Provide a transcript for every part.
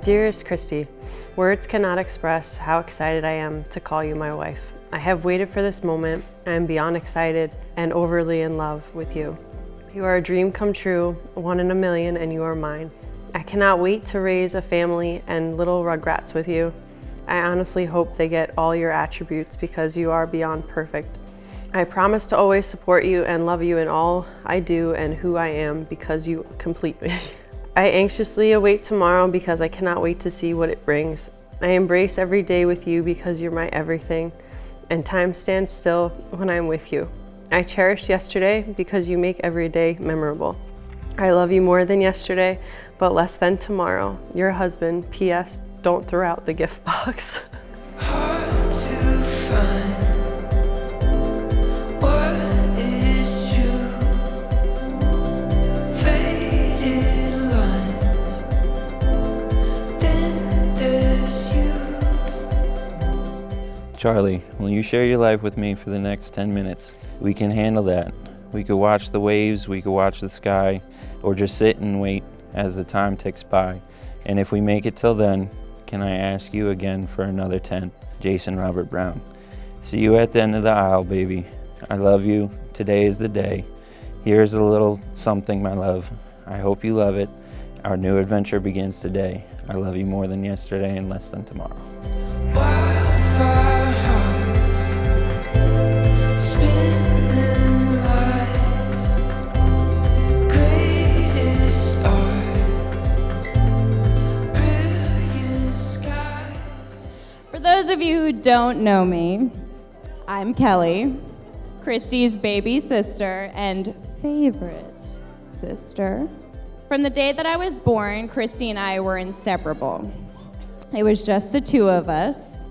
Dearest Christi, words cannot express how excited I am to call you my wife. I have waited for this moment. I am beyond excited and overly in love with you. You are a dream come true, one in a million, and you are mine. I cannot wait to raise a family and little rugrats with you. I honestly hope they get all your attributes because you are beyond perfect. I promise to always support you and love you in all I do and who I am because you complete me. I anxiously await tomorrow because I cannot wait to see what it brings. I embrace every day with you because you're my everything, and time stands still when I'm with you. I cherish yesterday because you make every day memorable. I love you more than yesterday, but less than tomorrow. Your husband, P.S. Don't throw out the gift box. Hard to find what is true. Faded lines, then there's you. Charlie, will you share your life with me for the next 10 minutes? We can handle that. We could watch the waves, we could watch the sky, or just sit and wait as the time ticks by. And if we make it till then, can I ask you again for another 10? Jason Robert Brown. See you at the end of the aisle, baby. I love you. Today is the day. Here's a little something, my love. I hope you love it. Our new adventure begins today. I love you more than yesterday and less than tomorrow. Wildfire hearts, spinning lights, greatest art, brilliant skies. For those of you who don't know me, I'm Kelly, Christy's baby sister and favorite sister. From the day that I was born, Christy and I were inseparable. It was just the two of us.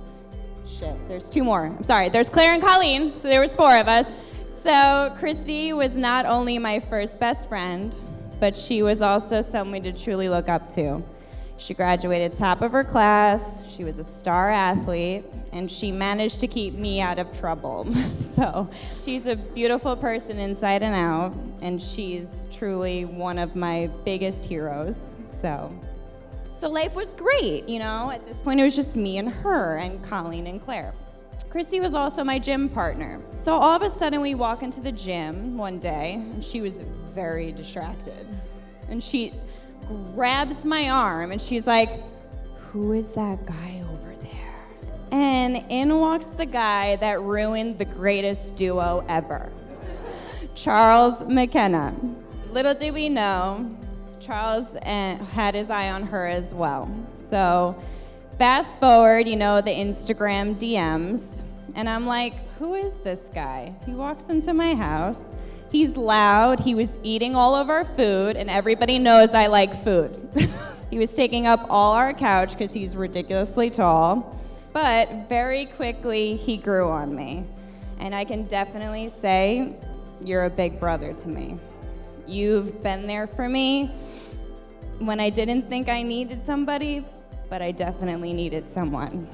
Shit, there's two more. I'm sorry, there's Claire and Colleen, so there was four of us. So Christy was not only my first best friend, but she was also someone to truly look up to. She graduated top of her class, she was a star athlete, and she managed to keep me out of trouble. So she's a beautiful person inside and out, and she's truly one of my biggest heroes. So life was great, you know? At this point, it was just me and her and Colleen and Claire. Christy was also my gym partner. So all of a sudden, we walk into the gym one day, and she was very distracted. And she grabs my arm, and she's like, "Who is that guy over there?" And in walks the guy that ruined the greatest duo ever, Charles McKenna. Little did we know, Charles had his eye on her as well. So fast forward, you know, the Instagram DMs, and I'm like, who is this guy? He walks into my house. He's loud. He was eating all of our food, and everybody knows I like food. He was taking up all our couch because he's ridiculously tall. But very quickly, he grew on me. And I can definitely say, you're a big brother to me. You've been there for me when I didn't think I needed somebody, but I definitely needed someone.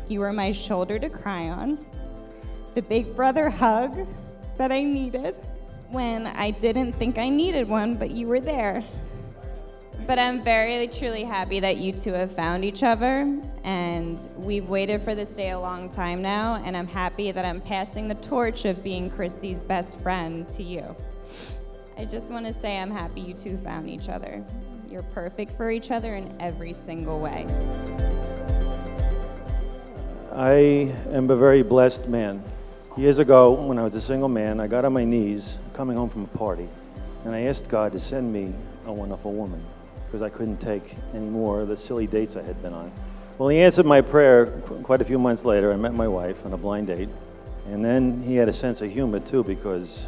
You were my shoulder to cry on, the big brother hug that I needed when I didn't think I needed one, but you were there. But I'm very, truly happy that you two have found each other, and we've waited for this day a long time now, and I'm happy that I'm passing the torch of being Christy's best friend to you. I just want to say I'm happy you two found each other. You're perfect for each other in every single way. I am a very blessed man. Years ago, when I was a single man, I got on my knees coming home from a party, and I asked God to send me a wonderful woman because I couldn't take any more of the silly dates I had been on. Well, he answered my prayer quite a few months later. I met my wife on a blind date, and then he had a sense of humor too because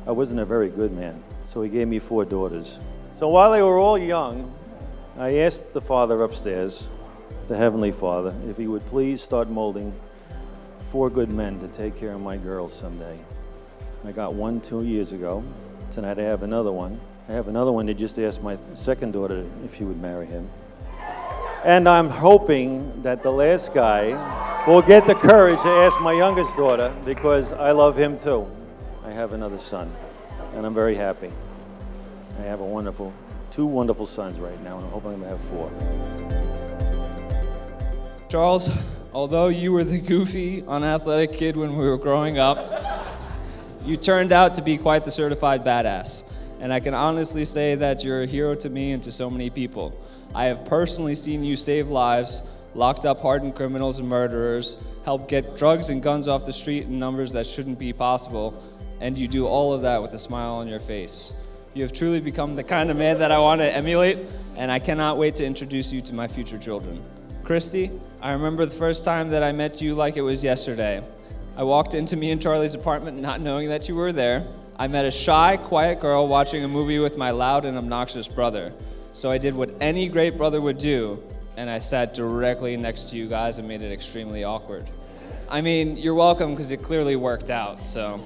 I wasn't a very good man, so he gave me 4 daughters. So while they were all young, I asked the Father upstairs, the Heavenly Father, if he would please start molding 4 good men to take care of my girls someday. I got one 2 years ago. Tonight I have another one. I have another one that just asked my second daughter if she would marry him. And I'm hoping that the last guy will get the courage to ask my youngest daughter because I love him too. I have another son, and I'm very happy. I have 2 wonderful sons right now, and I'm hoping I'm going to have 4. Charles, although you were the goofy, unathletic kid when we were growing up, you turned out to be quite the certified badass. And I can honestly say that you're a hero to me and to so many people. I have personally seen you save lives, locked up hardened criminals and murderers, help get drugs and guns off the street in numbers that shouldn't be possible, and you do all of that with a smile on your face. You have truly become the kind of man that I want to emulate, and I cannot wait to introduce you to my future children. Christi, I remember the first time that I met you like it was yesterday. I walked into me and Charlie's apartment not knowing that you were there. I met a shy, quiet girl watching a movie with my loud and obnoxious brother. So I did what any great brother would do, and I sat directly next to you guys and made it extremely awkward. I mean, you're welcome because it clearly worked out, so.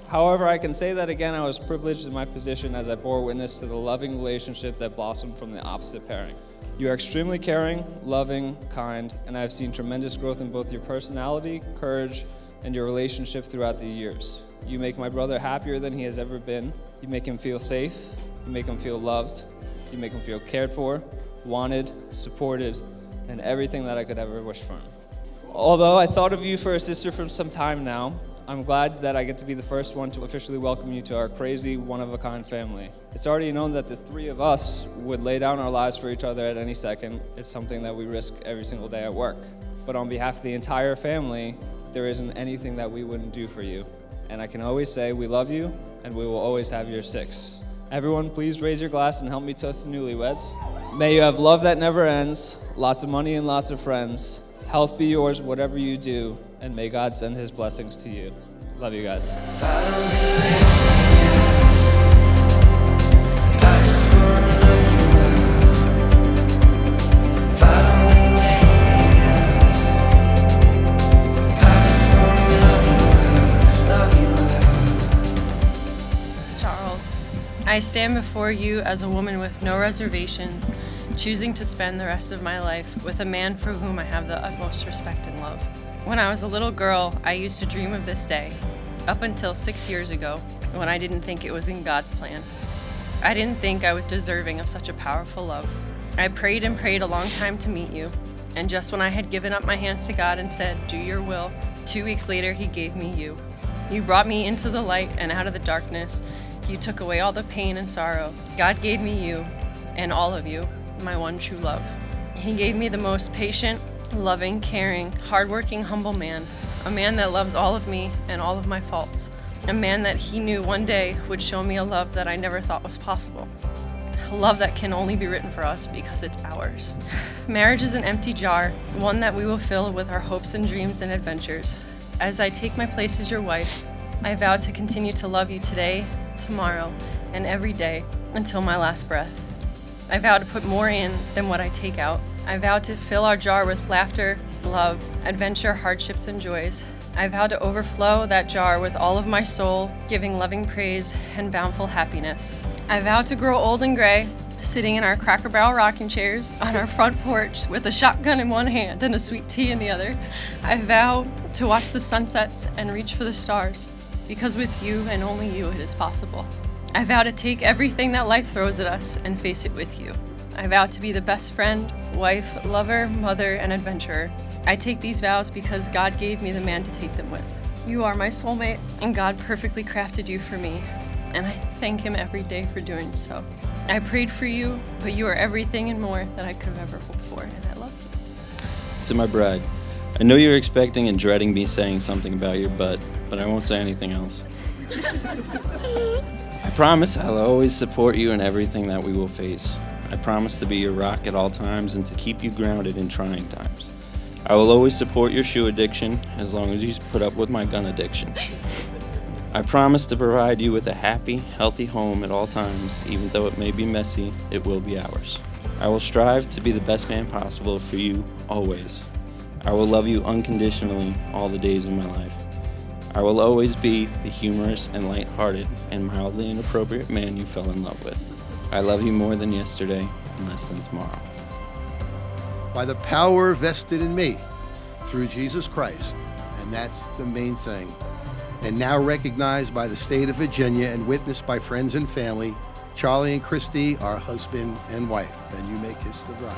However, I can say that again, I was privileged in my position as I bore witness to the loving relationship that blossomed from the opposite pairing. You are extremely caring, loving, kind, and I have seen tremendous growth in both your personality, courage, and your relationship throughout the years. You make my brother happier than he has ever been. You make him feel safe. You make him feel loved. You make him feel cared for, wanted, supported, and everything that I could ever wish for him. Although I thought of you for a sister for some time now, I'm glad that I get to be the first one to officially welcome you to our crazy, one-of-a-kind family. It's already known that the three of us would lay down our lives for each other at any second. It's something that we risk every single day at work. But on behalf of the entire family, there isn't anything that we wouldn't do for you. And I can always say we love you, and we will always have your six. Everyone, please raise your glass and help me toast the newlyweds. May you have love that never ends, lots of money and lots of friends. Health be yours, whatever you do, and may God send his blessings to you. Love you guys. Charles, I stand before you as a woman with no reservations, choosing to spend the rest of my life with a man for whom I have the utmost respect and love. When I was a little girl, I used to dream of this day, up until 6 years ago, when I didn't think it was in God's plan. I didn't think I was deserving of such a powerful love. I prayed and prayed a long time to meet you, and just when I had given up my hands to God and said, "Do your will," 2 weeks later, he gave me you. You brought me into the light and out of the darkness. You took away all the pain and sorrow. God gave me you, and all of you, my one true love. He gave me the most patient, loving, caring, hardworking, humble man, a man that loves all of me and all of my faults, a man that he knew one day would show me a love that I never thought was possible, a love that can only be written for us because it's ours. Marriage is an empty jar, one that we will fill with our hopes and dreams and adventures. As I take my place as your wife, I vow to continue to love you today, tomorrow, and every day until my last breath. I vow to put more in than what I take out. I vow to fill our jar with laughter, love, adventure, hardships, and joys. I vow to overflow that jar with all of my soul, giving loving praise and bountiful happiness. I vow to grow old and gray, sitting in our Cracker Barrel rocking chairs on our front porch with a shotgun in one hand and a sweet tea in the other. I vow to watch the sunsets and reach for the stars, because with you and only you it is possible. I vow to take everything that life throws at us and face it with you. I vow to be the best friend, wife, lover, mother, and adventurer. I take these vows because God gave me the man to take them with. You are my soulmate, and God perfectly crafted you for me, and I thank him every day for doing so. I prayed for you, but you are everything and more that I could have ever hoped for, and I love you. To my bride, I know you're expecting and dreading me saying something about your butt, but I won't say anything else. I promise I'll always support you in everything that we will face. I promise to be your rock at all times and to keep you grounded in trying times. I will always support your shoe addiction as long as you put up with my gun addiction. I promise to provide you with a happy, healthy home at all times. Even though it may be messy, it will be ours. I will strive to be the best man possible for you always. I will love you unconditionally all the days of my life. I will always be the humorous and lighthearted and mildly inappropriate man you fell in love with. I love you more than yesterday and less than tomorrow. By the power vested in me through Jesus Christ, and that's the main thing, and now recognized by the state of Virginia and witnessed by friends and family, Charlie and Christi are husband and wife, and you may kiss the bride.